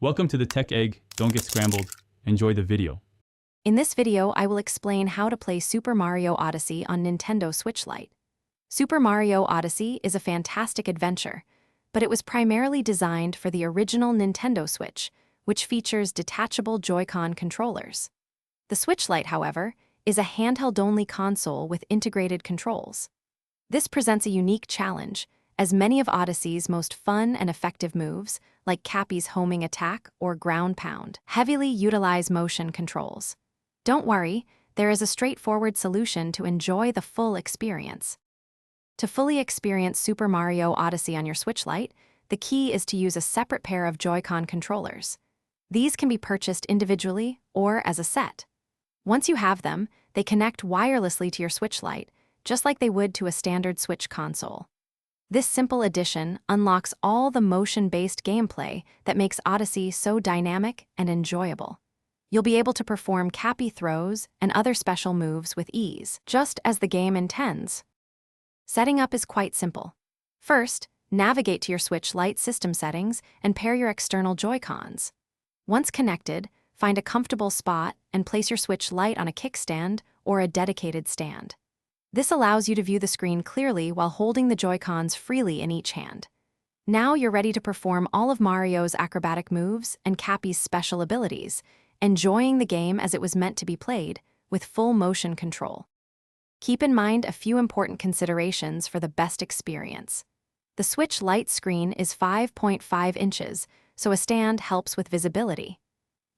Welcome to the Tech Egg. Don't get scrambled. Enjoy the video. In this video, I will explain how to play Super Mario Odyssey on Nintendo Switch Lite. Super Mario Odyssey is a fantastic adventure, but it was primarily designed for the original Nintendo Switch, which features detachable Joy-Con controllers. The Switch Lite, however, is a handheld-only console with integrated controls. This presents a unique challenge, as many of Odyssey's most fun and effective moves, like Cappy's homing attack or ground pound, heavily utilize motion controls. Don't worry, there is a straightforward solution to enjoy the full experience. To fully experience Super Mario Odyssey on your Switch Lite, the key is to use a separate pair of Joy-Con controllers. These can be purchased individually or as a set. Once you have them, they connect wirelessly to your Switch Lite, just like they would to a standard Switch console. This simple addition unlocks all the motion-based gameplay that makes Odyssey so dynamic and enjoyable. You'll be able to perform Cappy throws and other special moves with ease, just as the game intends. Setting up is quite simple. First, navigate to your Switch Lite system settings and pair your external Joy-Cons. Once connected, find a comfortable spot and place your Switch Lite on a kickstand or a dedicated stand. This allows you to view the screen clearly while holding the Joy-Cons freely in each hand. Now you're ready to perform all of Mario's acrobatic moves and Cappy's special abilities, enjoying the game as it was meant to be played, with full motion control. Keep in mind a few important considerations for the best experience. The Switch Lite screen is 5.5 inches, so a stand helps with visibility.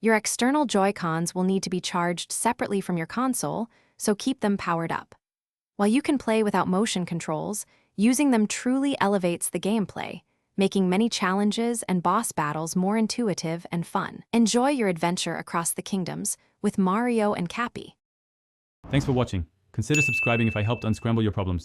Your external Joy-Cons will need to be charged separately from your console, so keep them powered up. While you can play without motion controls, using them truly elevates the gameplay, making many challenges and boss battles more intuitive and fun. Enjoy your adventure across the kingdoms with Mario and Cappy. Thanks for watching. Consider subscribing if I helped unscramble your problems.